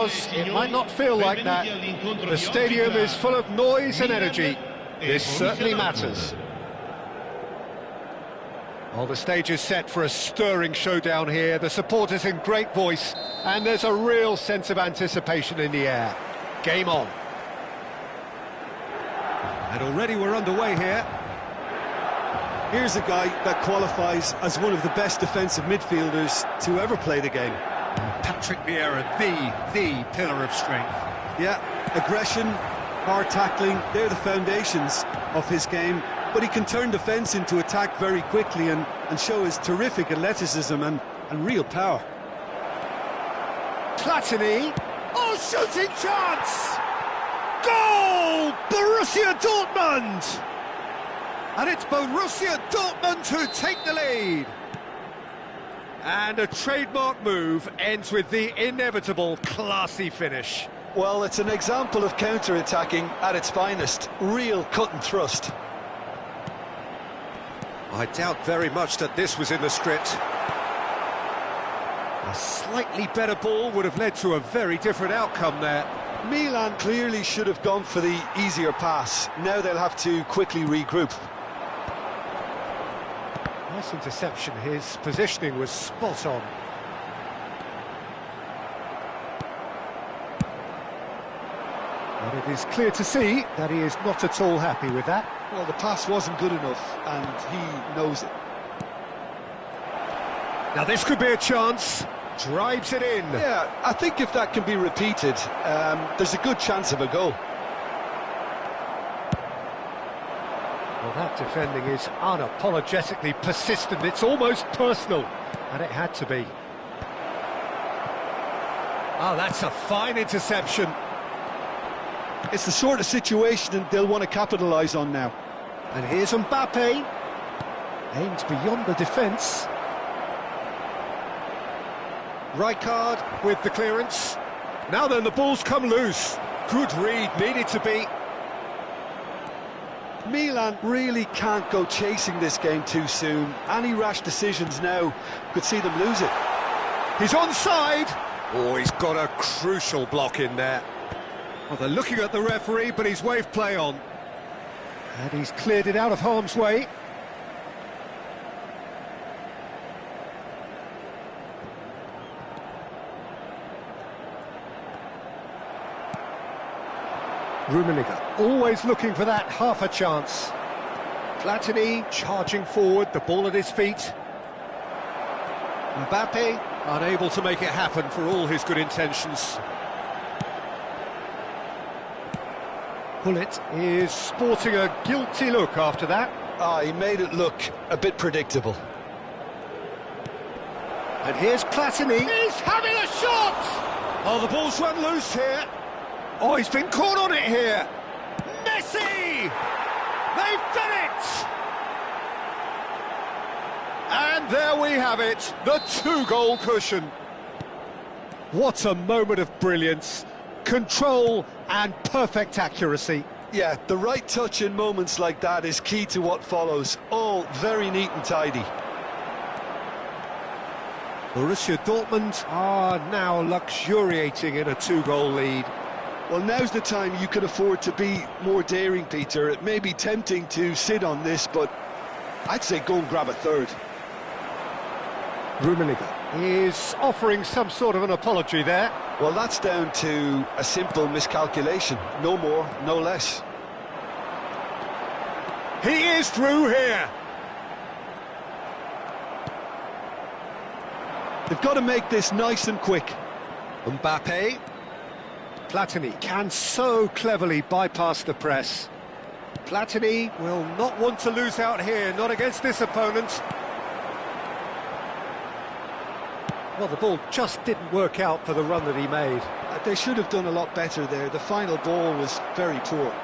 because it might not feel like that. The stadium is full of noise and energy. This certainly matters. Well, the stage is set for a stirring showdown here. The supporters in great voice, and there's a real sense of anticipation in the air. Game on. And already we're underway here. Here's a guy that qualifies as one of the best defensive midfielders to ever play the game. Patrick Vieira, the pillar of strength. Yeah, aggression, hard tackling, they're the foundations of his game. But he can turn defence into attack very quickly and show his terrific athleticism and real power. Platini. Oh, shooting chance! Goal! Borussia Dortmund! And it's Borussia Dortmund who take the lead. And a trademark move ends with the inevitable classy finish. Well, it's an example of counter-attacking at its finest. Real cut and thrust. I doubt very much that this was in the script. A slightly better ball would have led to a very different outcome there. Milan clearly should have gone for the easier pass. Now they'll have to quickly regroup. Nice interception, his positioning was spot on. But it is clear to see that he is not at all happy with that. Well, the pass wasn't good enough, and he knows it. Now this could be a chance. Drives it in. Yeah, I think if that can be repeated, there's a good chance of a goal. Well, that defending is unapologetically persistent. It's almost personal, and it had to be. Oh, that's a fine interception. It's the sort of situation they'll want to capitalise on now. And here's Mbappe. Aimed beyond the defence. Rijkaard with the clearance. Now then, the ball's come loose. Good read, needed to be. Milan really can't go chasing this game too soon. Any rash decisions now could see them lose it. He's onside. Oh, he's got a crucial block in there. Well, they're looking at the referee, but he's waved play on. And he's cleared it out of harm's way. Rummenigge, always looking for that half a chance. Platini charging forward, the ball at his feet. Mbappe unable to make it happen for all his good intentions. Gullit is sporting a guilty look after that. He made it look a bit predictable. And here's Platini. He's having a shot! Oh, the ball's run loose here. Oh, he's been caught on it here. Messi! They've done it! And there we have it, the two-goal cushion. What a moment of brilliance. Control and perfect accuracy. Yeah, the right touch in moments like that is key to what follows. All very neat and tidy. Borussia Dortmund are now luxuriating in a two-goal lead. Well, now's the time you can afford to be more daring, Peter. It may be tempting to sit on this, but I'd say go and grab a third. Rummenigge is offering some sort of an apology there. Well, that's down to a simple miscalculation. No more, no less. He is through here. They've got to make this nice and quick. Mbappe. Platini can so cleverly bypass the press. Platini will not want to lose out here, not against this opponent. Well, the ball just didn't work out for the run that he made. They should have done a lot better there. The final ball was very poor.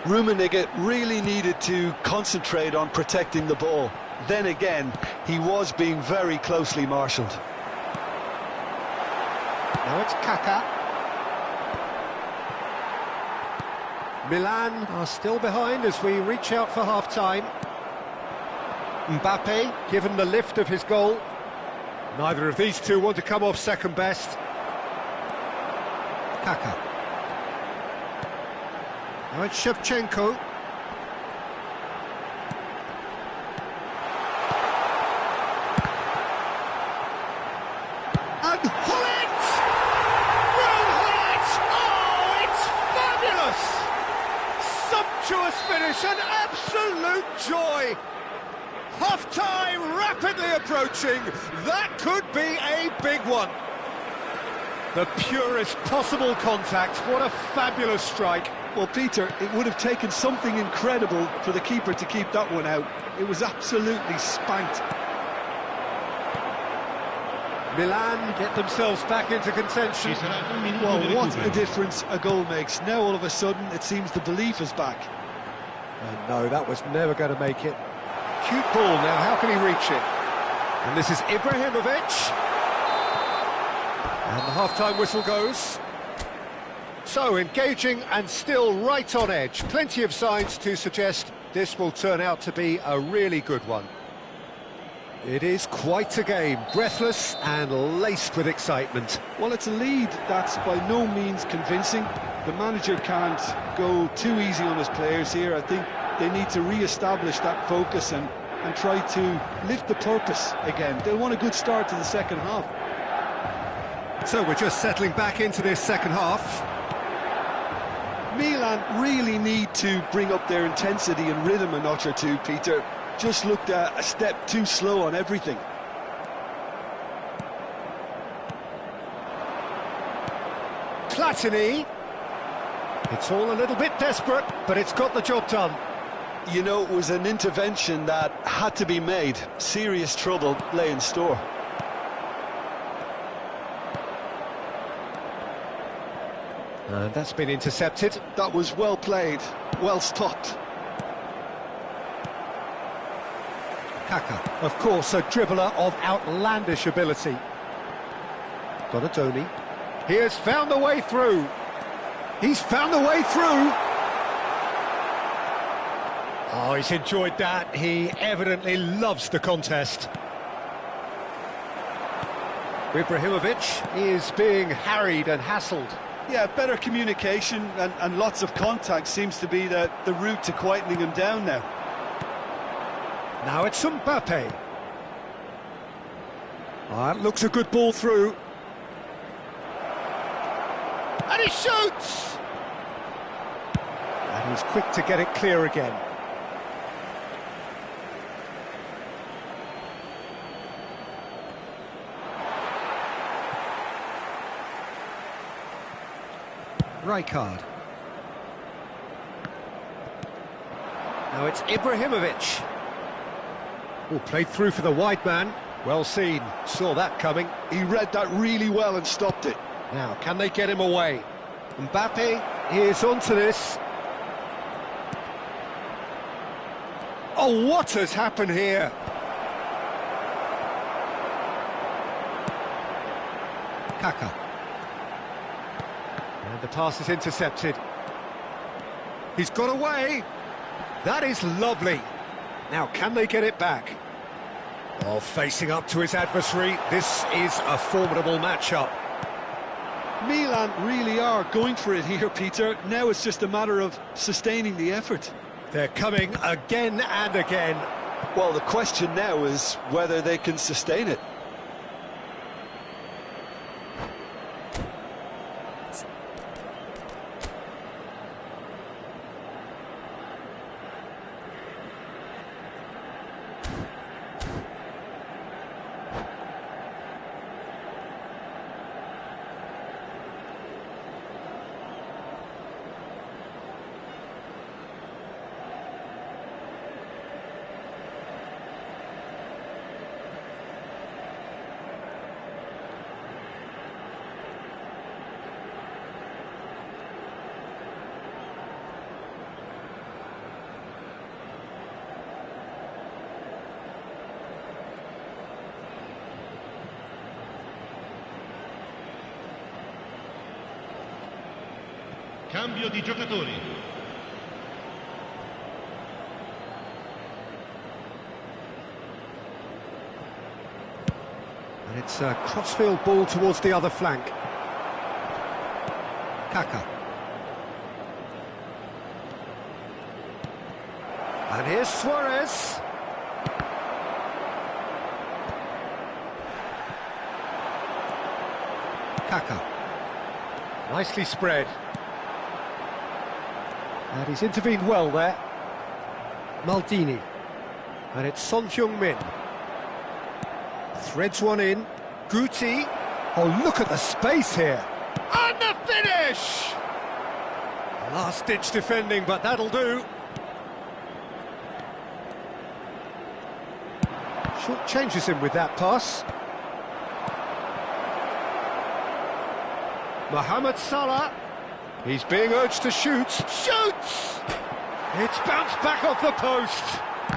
Rummenigge really needed to concentrate on protecting the ball. Then again, he was being very closely marshalled. Now it's Kaká. Milan are still behind as we reach out for half-time. Mbappe given the lift of his goal. Neither of these two want to come off second best. Kaka. Now it's Shevchenko. And Hullet! Will Hullet! Oh, it's fabulous! Sumptuous finish, an absolute joy! Half-time rapidly approaching. That could be a big one. The purest possible contact. What a fabulous strike. Well, Peter, it would have taken something incredible for the keeper to keep that one out. It was absolutely spanked. Milan get themselves back into contention. Well, what a difference a goal makes. Now, all of a sudden, it seems the belief is back. And no, that was never going to make it. Cute ball now, how can he reach it? And this is Ibrahimovic. And the half-time whistle goes. So, engaging and still right on edge. Plenty of signs to suggest this will turn out to be a really good one. It is quite a game, breathless and laced with excitement. Well, it's a lead that's by no means convincing. The manager can't go too easy on his players here. I think they need to re-establish that focus and try to lift the purpose again. They'll want a good start to the second half. So we're just settling back into this second half. Milan really need to bring up their intensity and rhythm a notch or two, Peter. Just looked a step too slow on everything. Platini. It's all a little bit desperate, but it's got the job done. You know, it was an intervention that had to be made. Serious trouble lay in store. And that's been intercepted. That was well played, well stopped. Kaka, of course, a dribbler of outlandish ability. Donadoni. He has found the way through. He's found the way through. Oh, he's enjoyed that. He evidently loves the contest. Ibrahimovic is being harried and hassled. Yeah, better communication and lots of contact seems to be the route to quietening him down now. Now it's Mbappe. That looks a good ball through. And he shoots! And he's quick to get it clear again. Rijkaard. Now it's Ibrahimovic. Oh, played through for the wide man. Well seen. Saw that coming. He read that really well and stopped it. Now, can they get him away? Mbappe is onto this. Oh, what has happened here? Kaka. And the pass is intercepted. He's got away. That is lovely. Now, can they get it back? Oh, facing up to his adversary, this is a formidable matchup. Milan really are going for it here, Peter. Now it's just a matter of sustaining the effort. They're coming again and again. Well, the question now is whether they can sustain it. Cambio di giocatori. And It's a crossfield ball towards the other flank. Kaka. And here's Suarez. Kaka. Nicely spread. And he's intervened well there. Maldini. And it's Son Heung-min. Threads one in. Guti. Oh, look at the space here. And the finish! Last-ditch defending, but that'll do. Short changes him with that pass. Mohamed Salah. He's being urged to shoot. Shoots! It's bounced back off the post.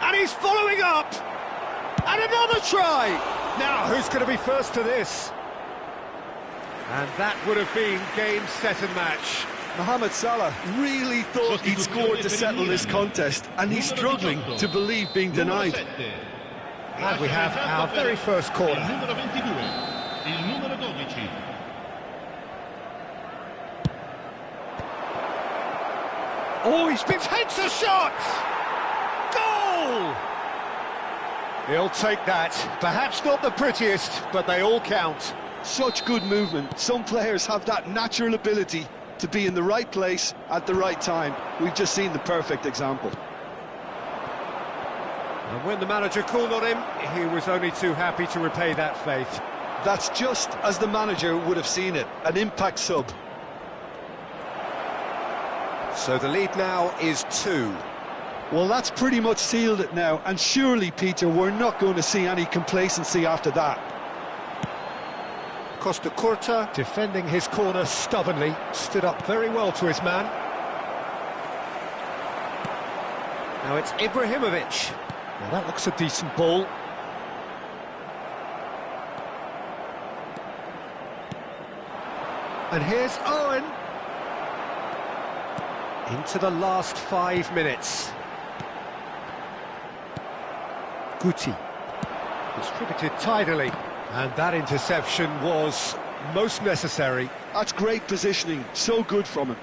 And he's following up. And another try. Now, who's going to be first to this? And that would have been game, set and match. Mohamed Salah really thought he'd scored to settle this contest, and he's struggling to believe being denied. And we have our very first corner. Oh, he's been takes a shot! Goal! He'll take that. Perhaps not the prettiest, but they all count. Such good movement. Some players have that natural ability to be in the right place at the right time. We've just seen the perfect example. And when the manager called on him, he was only too happy to repay that faith. That's just as the manager would have seen it, an impact sub. So the lead now is 2. Well, that's pretty much sealed it now, and surely, Peter, we're not going to see any complacency after that. Costa Curta, defending his corner stubbornly, stood up very well to his man. Now it's Ibrahimovic. Well, that looks a decent ball. And here's Owen. Into the last 5 minutes. Guti. Distributed tidily. And that interception was most necessary. That's great positioning, so good from him.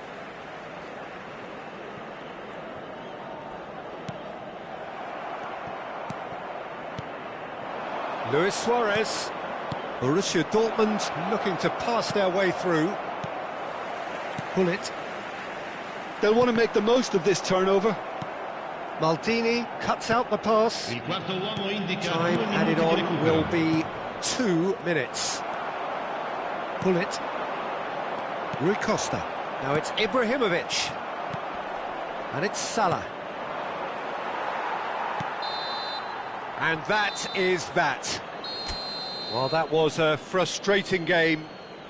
Luis Suarez. Borussia Dortmund looking to pass their way through. Pull it. They'll want to make the most of this turnover. Maldini cuts out the pass. Time added on will be 2 minutes. Pull it. Rui Costa. Now it's Ibrahimovic. And it's Salah. And that is that. Well, that was a frustrating game.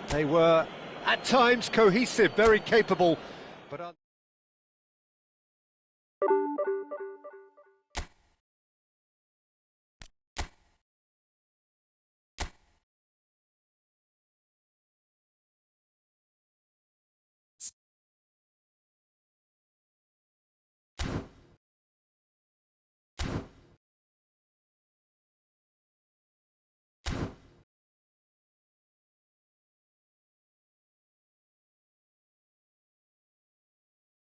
They were, at times, cohesive, very capable, but